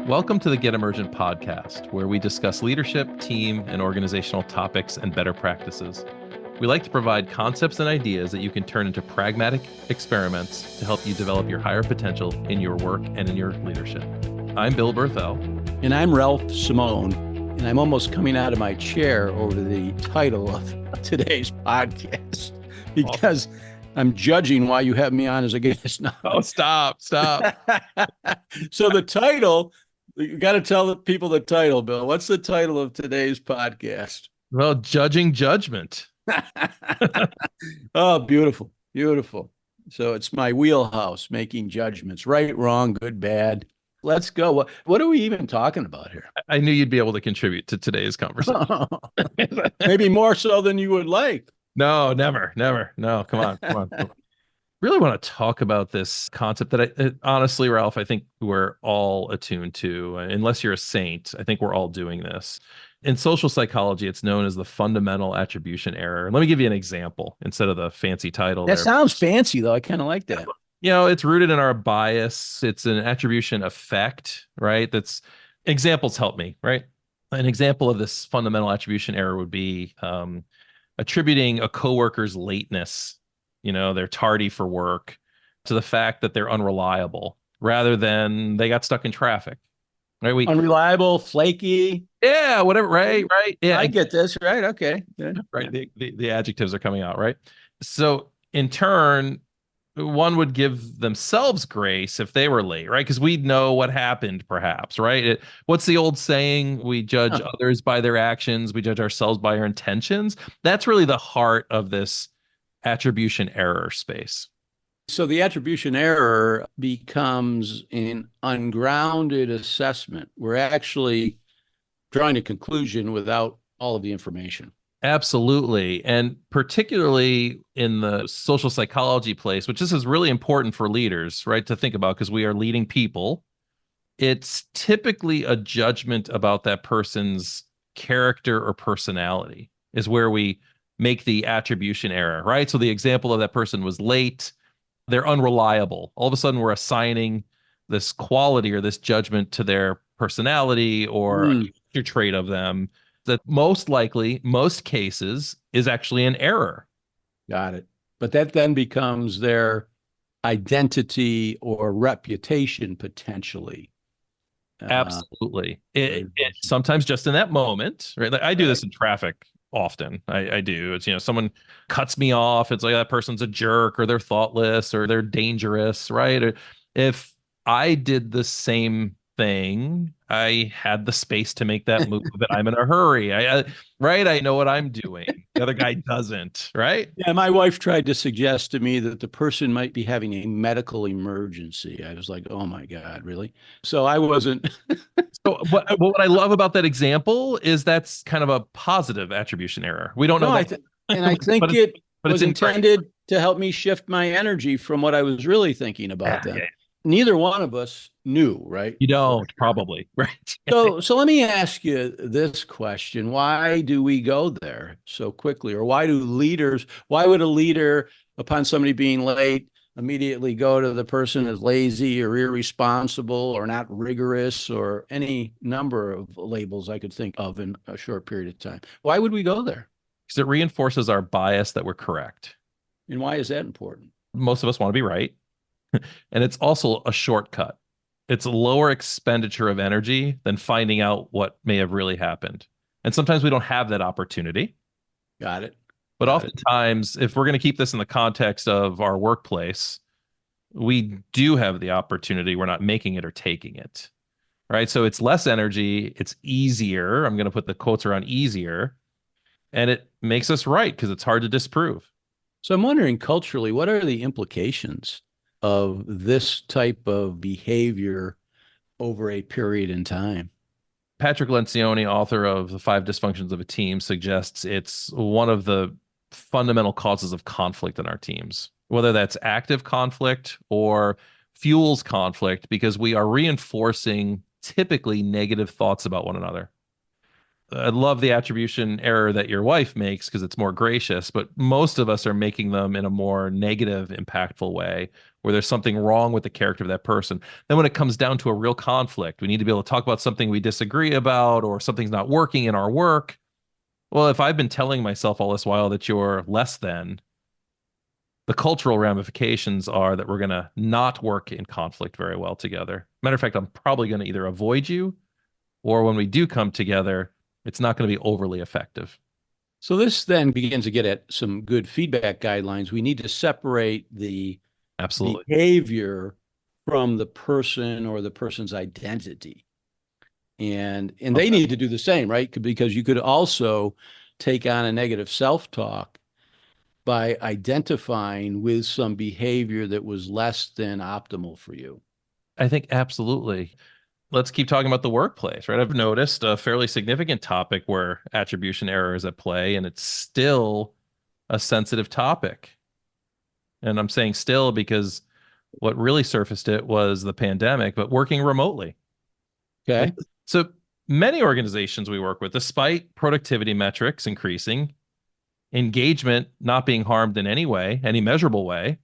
Welcome to the Get Emergent podcast, where we discuss leadership, team, and organizational topics and better practices. We like to provide concepts and ideas that you can turn into pragmatic experiments to help you develop your higher potential in your work and in your leadership. I'm Bill Berthel. And I'm Ralph Simone, and I'm almost coming out of my chair over the title of today's podcast because I'm judging why you have me on as a guest now. Oh, stop. So the title, you got to tell the people the title, Bill. What's the title of today's podcast? Well, Judging Judgment. Oh, beautiful, beautiful. So it's my wheelhouse, making judgments, right, wrong, good, bad. Let's go. What are we even talking about here? I knew you'd be able to contribute to today's conversation. Maybe more so than you would like. No, never. No, come on. Really want to talk about this concept that honestly, Ralph, I think we're all attuned to. Unless you're a saint, I think we're all doing this. In social psychology, it's known as the fundamental attribution error. Let me give you an example instead of the fancy title. That sounds fancy, though. I kind of like that. You know, it's rooted in our bias. It's an attribution effect, right? Examples help me, right? An example of this fundamental attribution error would be attributing a coworker's lateness, they're tardy for work, to the fact that they're unreliable rather than they got stuck in traffic, right? Unreliable, flaky. Yeah, whatever, right? Yeah, I get this, right? Okay. Good. Right. The adjectives are coming out, right? So in turn, one would give themselves grace if they were late, right? Because we know what happened, perhaps, right? What's the old saying? We judge others by their actions. We judge ourselves by our intentions. That's really the heart of this attribution error space. So the attribution error becomes an ungrounded assessment. We're actually drawing a conclusion without all of the information. Absolutely. And particularly in the social psychology place, which this is really important for leaders, right, to think about because we are leading people. It's typically a judgment about that person's character or personality is where we make the attribution error, right? So the example of that person was late, they're unreliable. All of a sudden, we're assigning this quality or this judgment to their personality or a character trait of them that most likely, most cases, is actually an error. Got it. But that then becomes their identity or reputation potentially. Absolutely. It sometimes just in that moment, right? Like I do this in traffic often. I do. It's, someone cuts me off. It's like that person's a jerk or they're thoughtless or they're dangerous, right? Or if I did the same thing, I had the space to make that move, but I'm in a hurry. Right? I know what I'm doing. The other guy doesn't, right? Yeah, my wife tried to suggest to me that the person might be having a medical emergency. I was like, oh my God, really? So I wasn't. So what I love about that example is that's kind of a positive attribution error. We don't know. I think it was intended to help me shift my energy from what I was really thinking about then. Yeah. Neither one of us knew, right? You don't, probably, right? So let me ask you this question. Why do we go there so quickly? Or why would a leader, upon somebody being late, immediately go to the person as lazy or irresponsible or not rigorous or any number of labels I could think of in a short period of time? Why would we go there? Because it reinforces our bias that we're correct. And why is that important? Most of us want to be right. And it's also a shortcut. It's a lower expenditure of energy than finding out what may have really happened. And sometimes we don't have that opportunity. Got it. But oftentimes, if we're going to keep this in the context of our workplace, we do have the opportunity. We're not making it or taking it, right? So it's less energy. It's easier. I'm going to put the quotes around easier. And it makes us right because it's hard to disprove. So I'm wondering culturally, what are the implications of this type of behavior over a period in time? Patrick Lencioni, author of The 5 Dysfunctions of a Team, suggests it's one of the fundamental causes of conflict in our teams, whether that's active conflict or fuels conflict, because we are reinforcing typically negative thoughts about one another. I love the attribution error that your wife makes because it's more gracious, but most of us are making them in a more negative, impactful way where there's something wrong with the character of that person. Then when it comes down to a real conflict, we need to be able to talk about something we disagree about or something's not working in our work. Well, if I've been telling myself all this while that you're less than, the cultural ramifications are that we're going to not work in conflict very well together. Matter of fact, I'm probably going to either avoid you or when we do come together, it's not going to be overly effective. So this then begins to get at some good feedback guidelines. We need to separate the Absolutely. behavior from the person or the person's identity. And they Okay. need to do the same, right? Because you could also take on a negative self-talk by identifying with some behavior that was less than optimal for you. I think absolutely. Let's keep talking about the workplace, right? I've noticed a fairly significant topic where attribution error is at play, and it's still a sensitive topic. And I'm saying still because what really surfaced it was the pandemic, but working remotely. Okay. So many organizations we work with, despite productivity metrics increasing, engagement not being harmed in any way, any measurable way,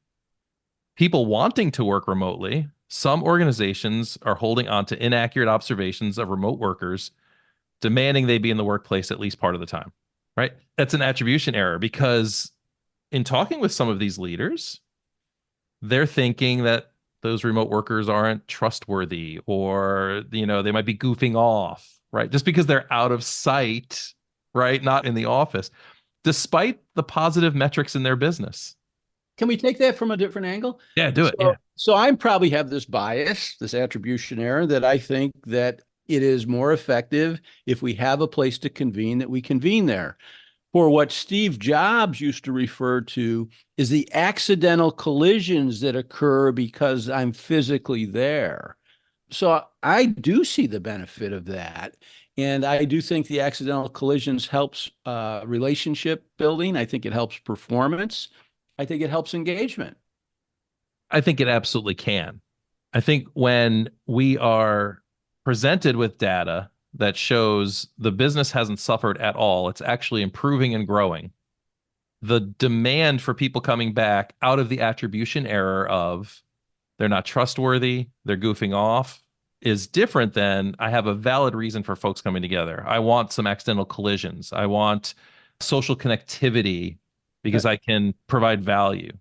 people wanting to work remotely, some organizations are holding on to inaccurate observations of remote workers, demanding they be in the workplace at least part of the time, right? That's an attribution error because in talking with some of these leaders, they're thinking that those remote workers aren't trustworthy or, they might be goofing off, right? Just because they're out of sight, right? Not in the office, despite the positive metrics in their business. Can we take that from a different angle? Yeah, do it. So, Yeah. so I probably have this bias, this attribution error, that I think that it is more effective if we have a place to convene, that we convene there. For what Steve Jobs used to refer to is the accidental collisions that occur because I'm physically there. So I do see the benefit of that. And I do think the accidental collisions helps relationship building. I think it helps performance. I think it helps engagement. I think it absolutely can. I think when we are presented with data that shows the business hasn't suffered at all, it's actually improving and growing. The demand for people coming back out of the attribution error of they're not trustworthy, they're goofing off is different than I have a valid reason for folks coming together. I want some accidental collisions. I want social connectivity because I can provide value.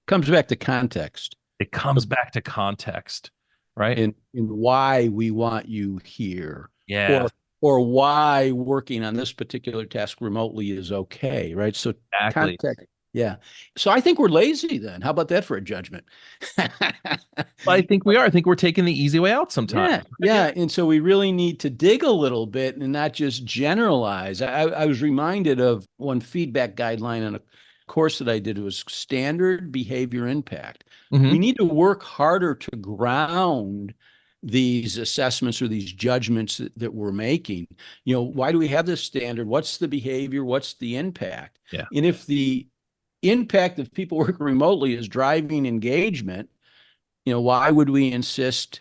Comes back to context It comes back to context, right? in why we want you here, Yeah, or why working on this particular task remotely is okay, right? So exactly. context, yeah. So I think we're lazy then. How about that for a judgment? I think we are. I think we're taking the easy way out Yeah, sometimes. yeah. And so we really need to dig a little bit and not just generalize. I was reminded of one feedback guideline on a course that I did. It was standard behavior impact. We Hmm. need to work harder to ground these assessments or these judgments that we're making. Why do we have this standard? What's the behavior? What's the impact? Yeah, And if the impact of people working remotely is driving engagement, why would we insist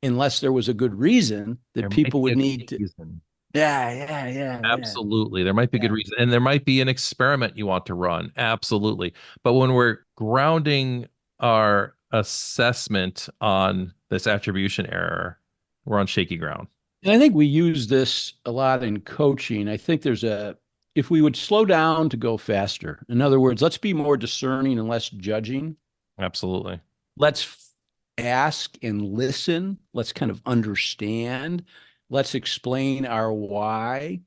unless there was a good reason there that might people be would a need good to? reason. Yeah. Absolutely. There might be a good Yeah. reason. And there might be an experiment you want to run. Absolutely. But when we're grounding our assessment on this attribution error, we're on shaky ground. And I think we use this a lot in coaching. I think if we would slow down to go faster, in other words, let's be more discerning and less judging. Absolutely. Let's ask and listen. Let's kind of understand. Let's explain our why.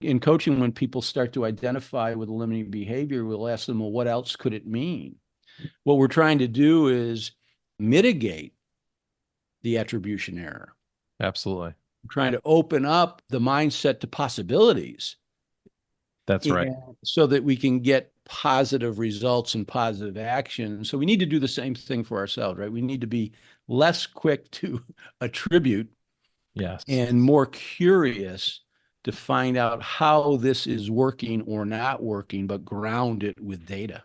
In coaching, when people start to identify with a limiting behavior, we'll ask them, well, what else could it mean? What we're trying to do is mitigate the attribution error. Absolutely. We're trying to open up the mindset to possibilities, That's right. so that we can get positive results and positive action. So we need to do the same thing for ourselves, right? We need to be less quick to attribute Yes. and more curious to find out how this is working or not working, but ground it with data.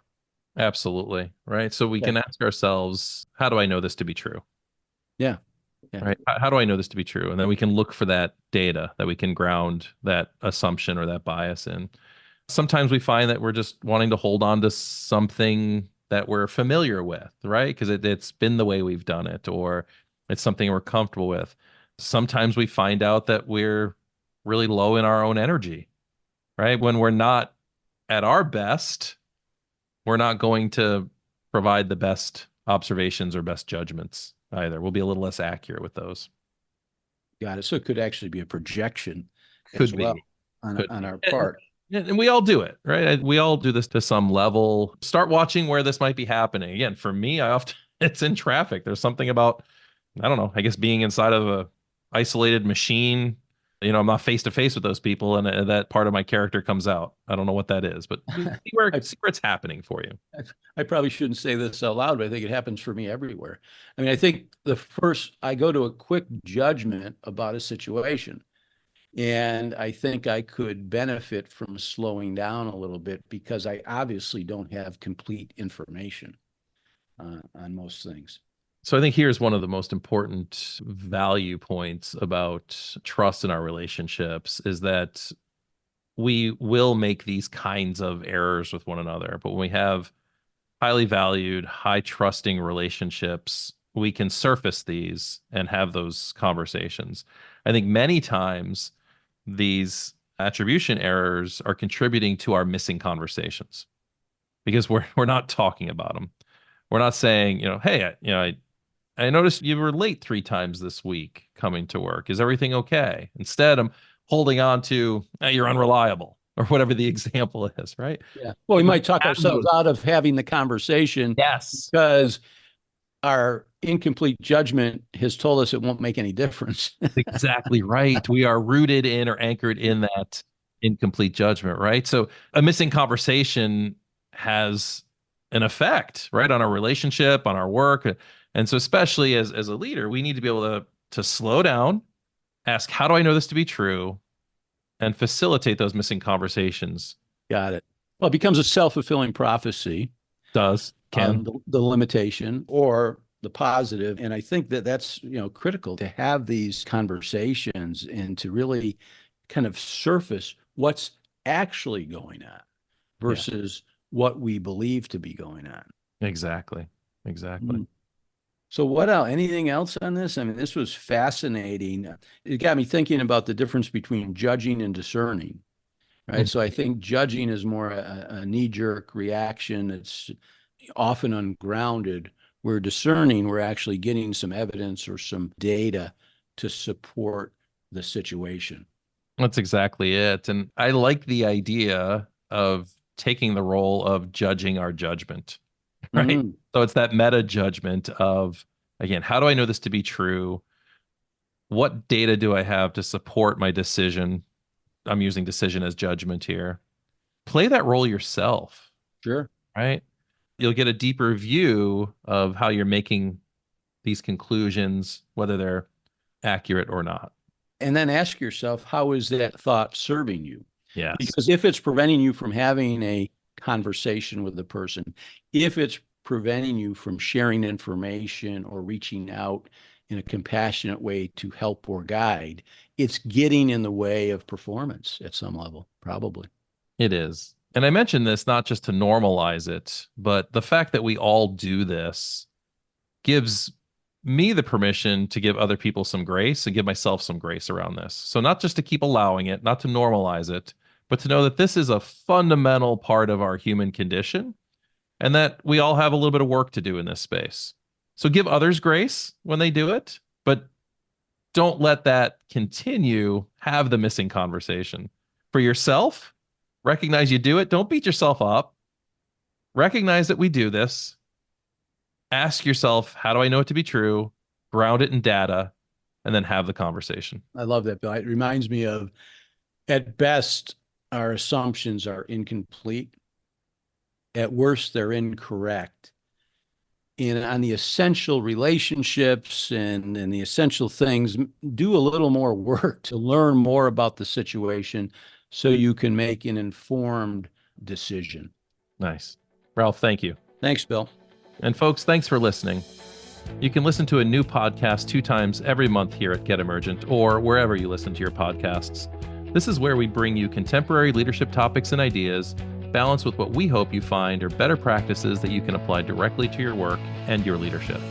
Absolutely. Right. So we Yeah. can ask ourselves, how do I know this to be true? Yeah. Yeah. right? How do I know this to be true? And then we can look for that data that we can ground that assumption or that bias in. Sometimes we find that we're just wanting to hold on to something that we're familiar with, right? Because it's been the way we've done it, or it's something we're comfortable with. Sometimes we find out that we're really low in our own energy, right? When we're not at our best, we're not going to provide the best observations or best judgments either. We'll be a little less accurate with those. Got it. So it could actually be a projection as Could well be. on Could our be. part. And we all do it, right? We all do this to some level. Start watching where this might be happening. Again, for me, I often it's in traffic. There's something about, I don't know, I guess being inside of a isolated machine. I'm not face to face with those people, and that part of my character comes out. I don't know what that is, but see where it's happening for you. I probably shouldn't say this out loud, but I think it happens for me everywhere. I mean, I think I go to a quick judgment about a situation. And I think I could benefit from slowing down a little bit because I obviously don't have complete information on most things. So I think here's one of the most important value points about trust in our relationships is that we will make these kinds of errors with one another. But when we have highly valued, high trusting relationships, we can surface these and have those conversations. I think many times these attribution errors are contributing to our missing conversations because we're not talking about them. We're not saying, hey, I noticed you were late 3 times this week coming to work. Is everything okay? Instead, I'm holding on to you're unreliable or whatever the example is, right? Yeah. Well, we might talk ourselves out of having the conversation. Yes. Because our incomplete judgment has told us it won't make any difference. Exactly right. We are rooted in or anchored in that incomplete judgment, right? So a missing conversation has an effect, right, on our relationship, on our work. And so especially as a leader, we need to be able to slow down, ask, how do I know this to be true? And facilitate those missing conversations. Got it. Well, it becomes a self-fulfilling prophecy. Can the limitation or the positive. And I think that's critical to have these conversations and to really kind of surface what's actually going on versus what we believe to be going on. Exactly. So what else? Anything else on this? I mean, this was fascinating. It got me thinking about the difference between judging and discerning, right? So I think judging is more a knee-jerk reaction. It's often ungrounded. We're discerning, we're actually getting some evidence or some data to support the situation. That's exactly it. And I like the idea of taking the role of judging our judgment, right? Mm-hmm. So it's that meta judgment of, again, how do I know this to be true? What data do I have to support my decision? I'm using decision as judgment here. Play that role yourself. Sure. Right? You'll get a deeper view of how you're making these conclusions, whether they're accurate or not. And then ask yourself, how is that thought serving you? Yes. Because if it's preventing you from having a conversation with the person, if it's preventing you from sharing information or reaching out in a compassionate way to help or guide, it's getting in the way of performance at some level, probably. It is. And I mentioned this not just to normalize it, but the fact that we all do this gives me the permission to give other people some grace and give myself some grace around this. So not just to keep allowing it, not to normalize it, but to know that this is a fundamental part of our human condition and that we all have a little bit of work to do in this space. So give others grace when they do it, but don't let that continue. Have the missing conversation. For yourself, recognize you do it. Don't beat yourself up. Recognize that we do this. Ask yourself, how do I know it to be true? Ground it in data, and then have the conversation. I love that, Bill. It reminds me of, at best, our assumptions are incomplete. At worst, they're incorrect. And on the essential relationships and the essential things, do a little more work to learn more about the situation so you can make an informed decision. Nice. Ralph, thank you. Thanks, Bill. And folks, thanks for listening. You can listen to a new podcast 2 times every month here at Get Emergent or wherever you listen to your podcasts. This is where we bring you contemporary leadership topics and ideas, balanced with what we hope you find are better practices that you can apply directly to your work and your leadership.